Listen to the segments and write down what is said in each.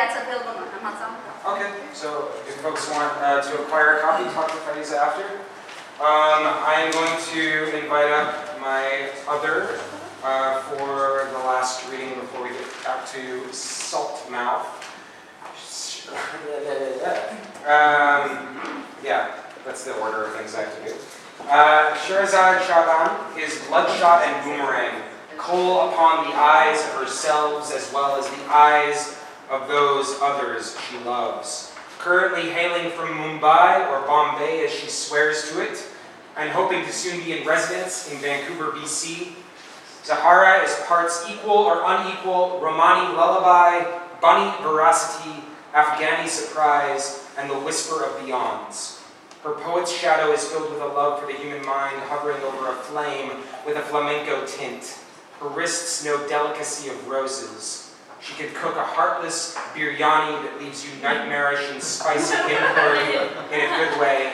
it's available on Amazon. Okay, so if folks want to acquire a copy, talk to Faiza after. I am going to invite up my other for the last reading before we get back to Salt Mouth. Yeah, that's the order of things I have to do. Scherezade Siobhan is bloodshot and boomerang, coal upon the eyes of herself as well as the eyes of those others she loves. Currently hailing from Mumbai or Bombay as she swears to it, and hoping to soon be in residence in Vancouver, BC. Zahara is parts equal or unequal, Romani lullaby, bunny veracity, Afghani surprise, and the whisper of beyonds. Her poet's shadow is filled with a love for the human mind, hovering over a flame with a flamenco tint. Her wrists know delicacy of roses. She can cook a heartless biryani that leaves you nightmarish and spicy inquiry in a good way.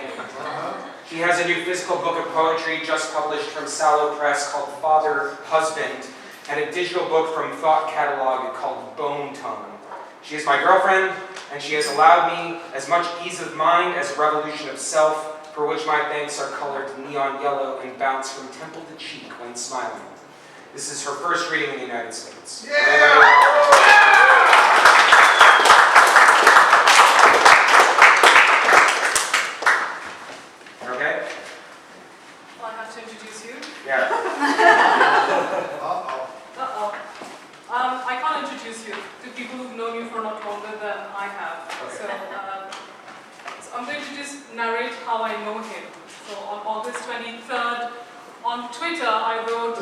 She has a new physical book of poetry just published from Sallow Press called Father, Husband, and a digital book from Thought Catalog called Bone Tongue. She is my girlfriend, and she has allowed me as much ease of mind as a revolution of self, for which my thanks are colored neon yellow and bounce from temple to cheek when smiling. This is her first reading in the United States. Yeah! Okay? Well, I have to introduce you. Yeah. I can't introduce you to people who've known you for a lot longer than I have. Okay. So I'm going to just narrate how I know him. So on August 23rd, on Twitter, I wrote,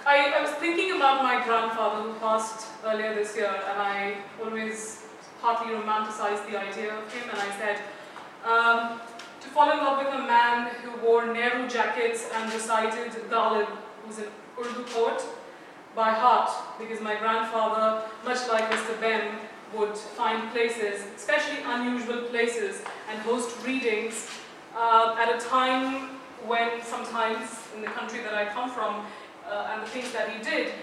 I was thinking about my grandfather who passed earlier this year, and I always partly romanticized the idea of him, and I said, to fall in love with a man who wore Nehru jackets and recited Ghalib, who's an Urdu poet, by heart, because my grandfather, much like Mr. Ben, would find places, especially unusual places, and host readings at a time when sometimes in the country that I come from and the things that he did,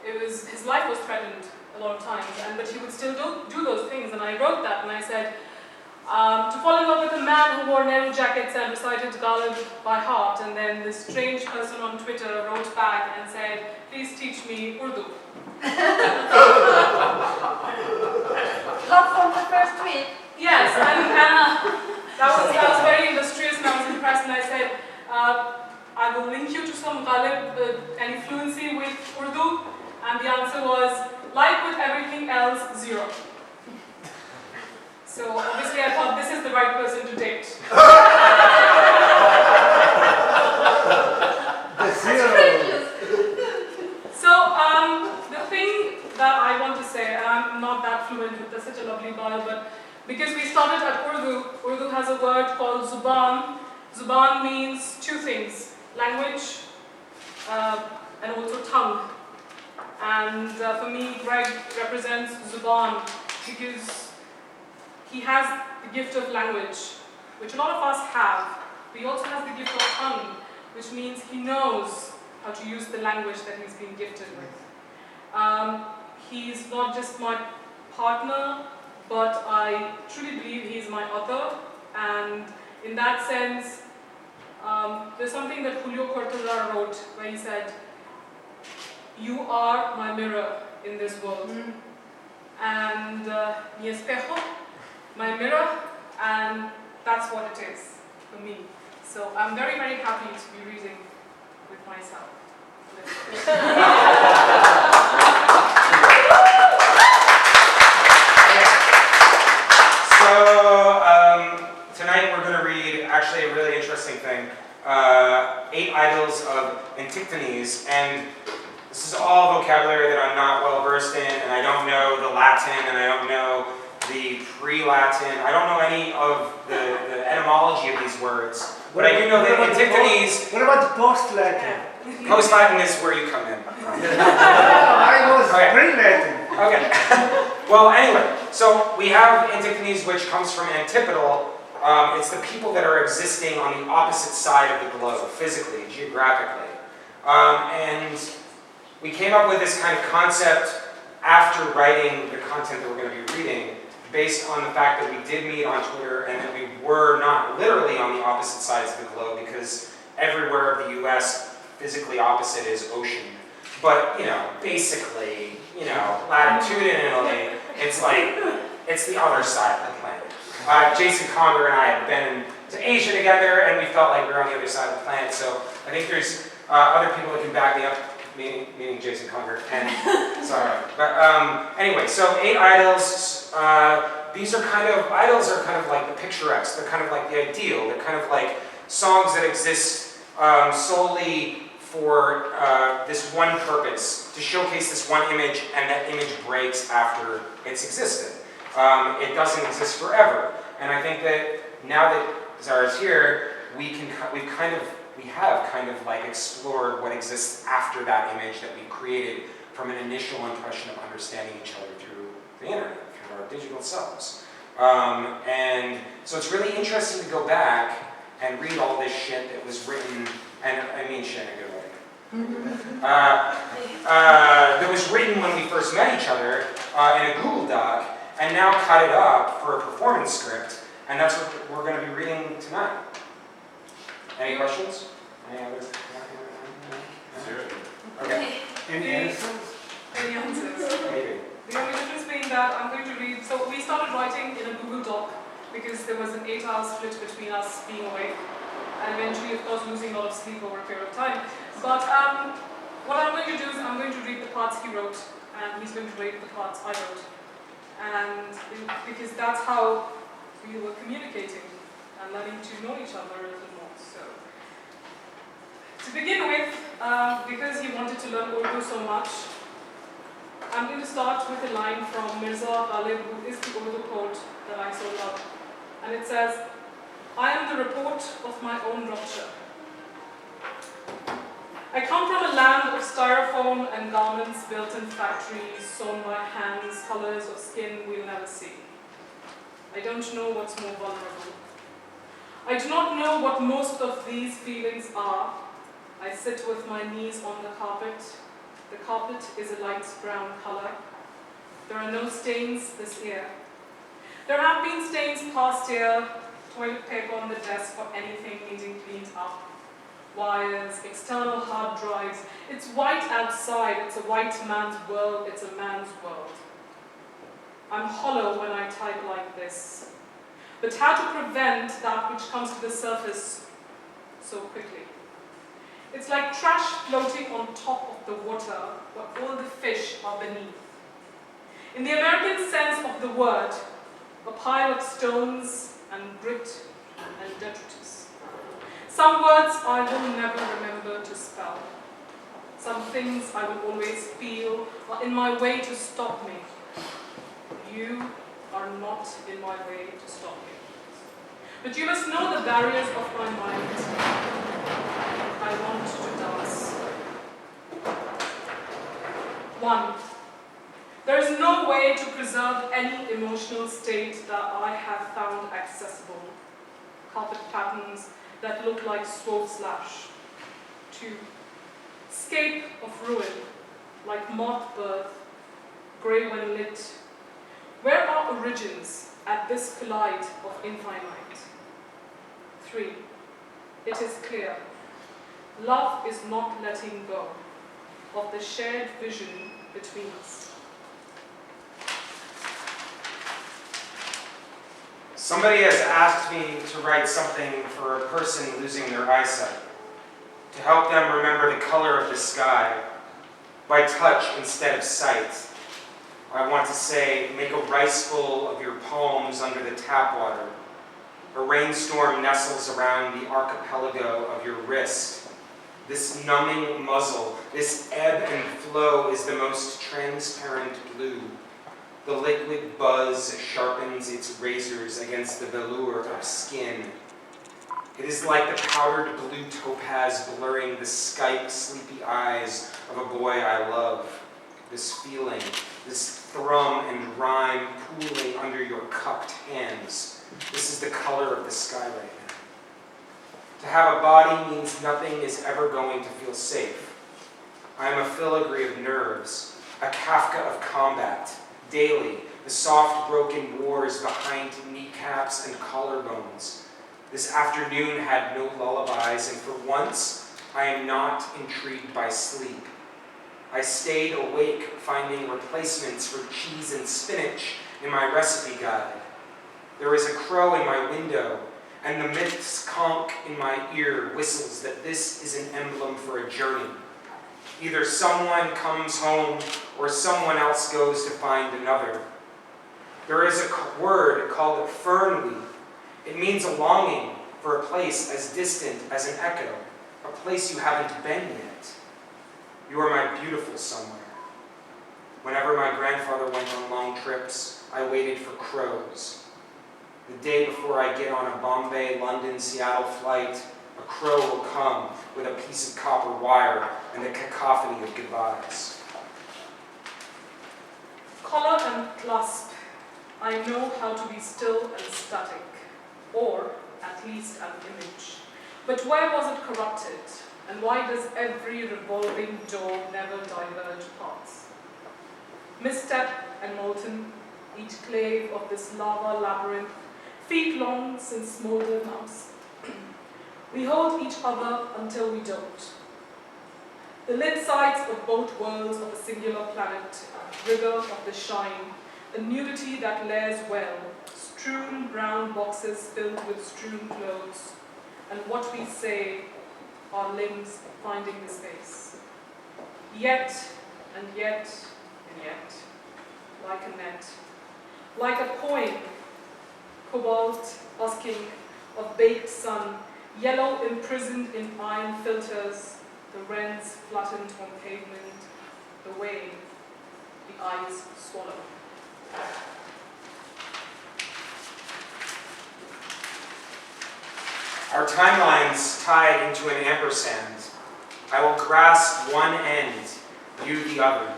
his life was threatened a lot of times, but he would still do those things. And I wrote that, and I said, to fall in love with a man who wore Nehru jackets and recited Ghalib by heart. And then this strange person on Twitter wrote back and said, please teach me Urdu. Love from the first tweet. Yes, and that was very illustrious, and I was impressed, and I said, I will link you to some Ghalib, any fluency with Urdu, and the answer was, like with everything else, 0. So obviously I thought this is the right person to date. So the thing that I want to say, and I'm not that fluent with such a lovely bio, but because we started at Urdu, Urdu has a word called Zuban. Zuban means two things, language and also tongue. And for me, Greg represents Zuban because he has the gift of language, which a lot of us have. But he also has the gift of tongue, which means he knows how to use the language that he's been gifted with. He's not just my partner, but I truly believe he's my author. And in that sense, there's something that Julio Cortázar wrote, where he said, you are my mirror in this world. And mi espejo, my mirror, and that's what it is for me. So I'm very, very happy to be reading with myself. So tonight we're going to read actually a really interesting thing, 8 Idyls of Antigones, and this is all vocabulary that I'm not well versed in, and I don't know the Latin, and I don't know the pre-Latin. I don't know any of the etymology of these words, but I do know that Antigones. What about the post-Latin? Post-Latin is where you come in. I was pre-Latin. Okay. Well, anyway, so we have Antigones, which comes from antipodal. It's the people that are existing on the opposite side of the globe, physically, geographically. And we came up with this kind of concept after writing the content that we're going to be reading, based on the fact that we did meet on Twitter and that we were not literally on the opposite sides of the globe, because everywhere of the US physically opposite is ocean. But, you know, basically, you know, latitudinally, it's like, it's the other side of the planet. Jason Conger and I have been to Asia together, and we felt like we were on the other side of the planet, so I think there's other people that can back me up, meaning Jason Conger, and, sorry. But anyway, so 8 idols. These are idols are kind of like the picturesque, they're kind of like the ideal, they're kind of like songs that exist solely for this one purpose, to showcase this one image, and that image breaks after it's existed. It doesn't exist forever. And I think that now that Zara's here, we have kind of like explored what exists after that image that we created from an initial impression of understanding each other through the internet, through our digital selves. And so it's really interesting to go back and read all this shit that was written, and I mean shit in a good way, that was written when we first met each other in a Google Doc, and now cut it up for a performance script, and that's what we're going to be reading tonight. Any questions? Any other? Okay. Any answers? Any answers? Maybe. The only difference being that I'm going to read, so we started writing in a Google Doc because there was an 8-hour split between us being awake, and eventually, of course, losing a lot of sleep over a period of time. But what I'm going to do is I'm going to read the parts he wrote, and he's going to read the parts I wrote. And because that's how we were communicating and letting to know each other a little more. So, to begin with, because he wanted to learn Urdu so much, I'm going to start with a line from Mirza Ghalib, who is the Urdu poet that I so love. And it says, "I am the report of my own rupture. I come from a land of styrofoam and garments built in factories, sewn by hands, colors of skin we'll never see. I don't know what's more vulnerable. I do not know what most of these feelings are. I sit with my knees on the carpet. The carpet is a light brown color. There are no stains this year. There have been stains past year, toilet paper on the desk or anything needing cleaned up. Wires, external hard drives. It's white outside, it's a white man's world, it's a man's world. I'm hollow when I type like this. But how to prevent that which comes to the surface so quickly? It's like trash floating on top of the water, where all the fish are beneath. In the American sense of the word, a pile of stones and grit and detritus. Some words I will never remember to spell. Some things I will always feel are in my way to stop me. You are not in my way to stop me. But you must know the barriers of my mind. I want to dance. 1. There is no way to preserve any emotional state that I have found accessible. Carpet patterns that look like sword slash. 2. Scape of ruin, like moth birth, grey when lit. Where are origins at this collide of infinite? 3. It is clear. Love is not letting go of the shared vision between us. Somebody has asked me to write something for a person losing their eyesight, to help them remember the color of the sky by touch instead of sight. I want to say, make a rice bowl of your palms under the tap water. A rainstorm nestles around the archipelago of your wrist. This numbing muzzle, this ebb and flow is the most transparent blue. The liquid buzz sharpens its razors against the velour of skin. It is like the powdered blue topaz blurring the Skype sleepy eyes of a boy I love. This feeling, this thrum and rhyme pooling under your cupped hands. This is the color of the sky right now. To have a body means nothing is ever going to feel safe. I am a filigree of nerves, a Kafka of combat, daily, the soft broken wars behind kneecaps and collarbones. This afternoon had no lullabies, and for once, I am not intrigued by sleep. I stayed awake finding replacements for cheese and spinach in my recipe guide. There is a crow in my window, and the myth's conch in my ear whistles that this is an emblem for a journey. Either someone comes home or someone else goes to find another. There is a word called fernweed. It means a longing for a place as distant as an echo, a place you haven't been yet. You are my beautiful somewhere. Whenever my grandfather went on long trips, I waited for crows. The day before I get on a Bombay, London, Seattle flight, a crow will come with a piece of copper wire and a cacophony of goodbyes. Collar and clasp. I know how to be still and static, or at least an image. But where was it corrupted? And why does every revolving door never diverge paths? Misstep and molten, each clave of this lava labyrinth, feet long since smolder mouse. We hold each other until we don't. The lit sides of both worlds of a singular planet, rigor of the shine, the nudity that layers well, strewn brown boxes filled with strewn clothes, and what we say, our limbs finding the space. Yet, and yet, and yet, like a net, like a poem, cobalt husking of baked sun, yellow imprisoned in iron filters, the wrens flattened on pavement, the way the eyes swallow. Our timelines tied into an ampersand. I will grasp one end, you the other.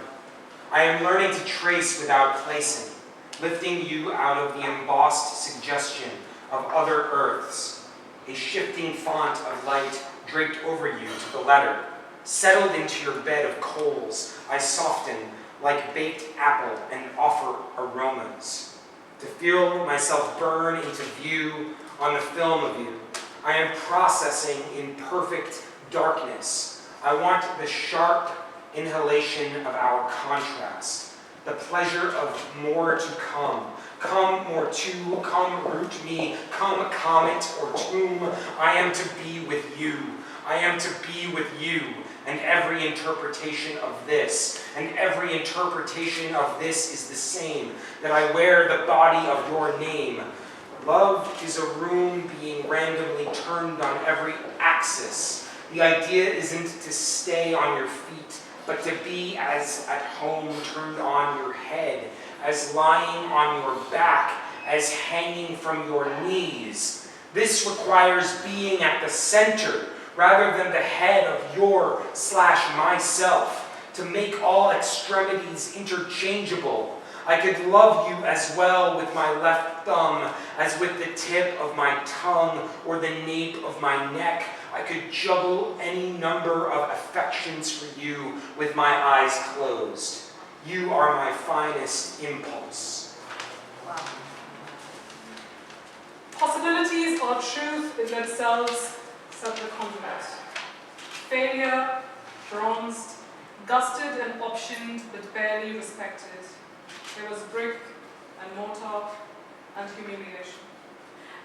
I am learning to trace without placing, lifting you out of the embossed suggestion of other earths, a shifting font of light draped over you to the letter. Settled into your bed of coals, I soften like baked apple and offer aromas. To feel myself burn into view on the film of you, I am processing in perfect darkness. I want the sharp inhalation of our contrast, the pleasure of more to come. Come more to, come root me, come comet or tomb. I am to be with you. I am to be with you. And every interpretation of this, and every interpretation of this is the same, that I wear the body of your name. Love is a room being randomly turned on every axis. The idea isn't to stay on your feet, but to be as at home turned on your head, as lying on your back, as hanging from your knees. This requires being at the center, rather than the head of your/myself, to make all extremities interchangeable. I could love you as well with my left thumb as with the tip of my tongue or the nape of my neck. I could juggle any number of affections for you with my eyes closed. You are my finest impulse. Wow. Possibilities are truth in themselves, said the convent. Failure, bronzed, gusted and optioned, but barely respected. There was brick and mortar and humiliation.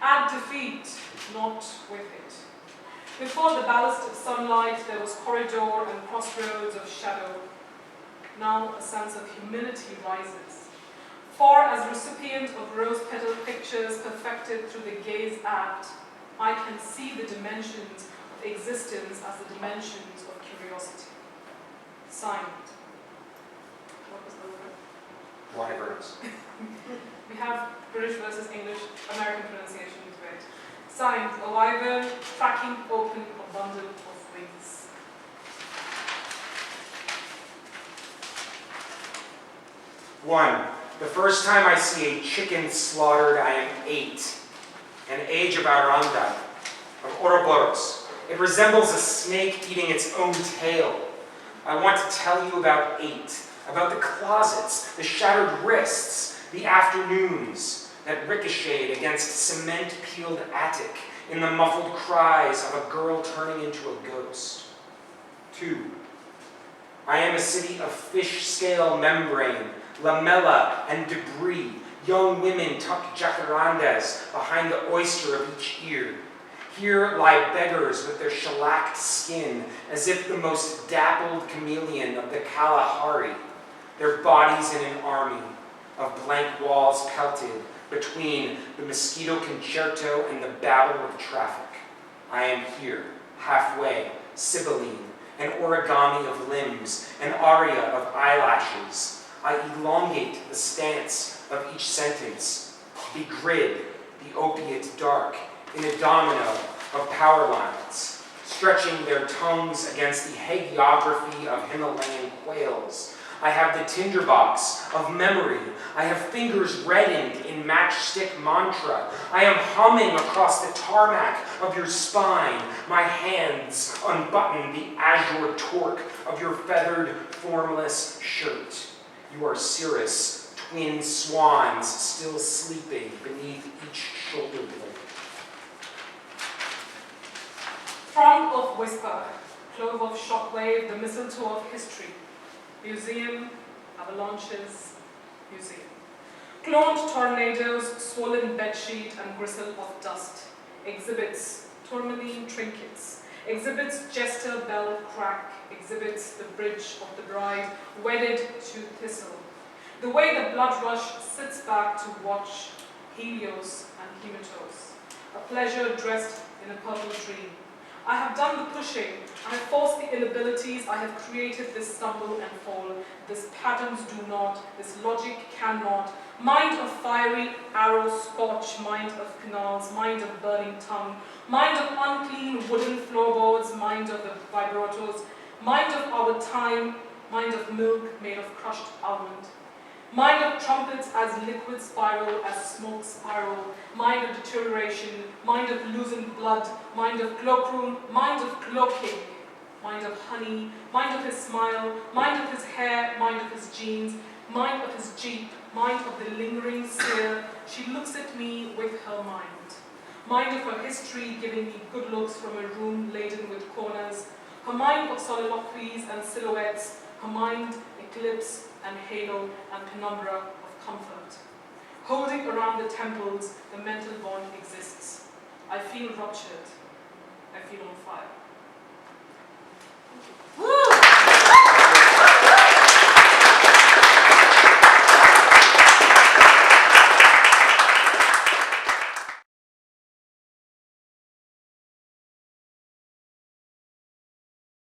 Add defeat, not with it. Before the ballast of sunlight, there was corridor and crossroads of shadow. Now a sense of humility rises. For as recipient of rose-petal pictures perfected through the gaze act, I can see the dimensions of existence as the dimensions of curiosity. Signed. What was the word? Wyverns. We have British versus English, American pronunciation debate. Signed, a wyvern cracking open a bundle of wings. One, the first time I see a chicken slaughtered, I am 8. An age of Aranda, of Ouroboros. It resembles a snake eating its own tail. I want to tell you about 8, about the closets, the shattered wrists, the afternoons that ricocheted against cement-peeled attic in the muffled cries of a girl turning into a ghost. 2. I am a city of fish-scale membrane, lamella, and debris. Young women tuck jacarandas behind the oyster of each ear. Here lie beggars with their shellacked skin, as if the most dappled chameleon of the Kalahari, their bodies in an army of blank walls pelted between the mosquito concerto and the babble of traffic. I am here, halfway, Sibylline, an origami of limbs, an aria of eyelashes. I elongate the stance of each sentence, the grid, the opiate dark, in a domino of power lines, stretching their tongues against the hagiography of Himalayan quails. I have the tinderbox of memory. I have fingers reddened in matchstick mantra. I am humming across the tarmac of your spine. My hands unbutton the azure torque of your feathered, formless shirt. You are cirrus, twin swans still sleeping beneath each shoulder blade. Front of whisper, clove of shockwave, the mistletoe of history. Museum, avalanches, museum. Cloned tornadoes, swollen bedsheet, and gristle of dust. Exhibits, tourmaline trinkets. Exhibits, jester bell crack. Exhibits, the bridge of the bride, wedded to thistle. The way the blood rush sits back to watch Helios and Hematos. A pleasure dressed in a purple dream. I have done the pushing, I have forced the inabilities, I have created this stumble and fall, this patterns do not, this logic cannot, mind of fiery arrow scorch, mind of canals, mind of burning tongue, mind of unclean wooden floorboards, mind of the vibratos, mind of our time, mind of milk made of crushed almond. Mind of trumpets as liquid spiral, as smoke spiral, mind of deterioration, mind of loosened blood, mind of cloakroom, mind of cloaking, mind of honey, mind of his smile, mind of his hair, mind of his jeans, mind of his jeep, mind of the lingering sear. She looks at me with her mind. Mind of her history giving me good looks from a room laden with corners. Her mind of soliloquies and silhouettes, her mind eclipse and halo and penumbra of comfort. Holding around the temples, the mental bond exists. I feel ruptured. I feel on fire.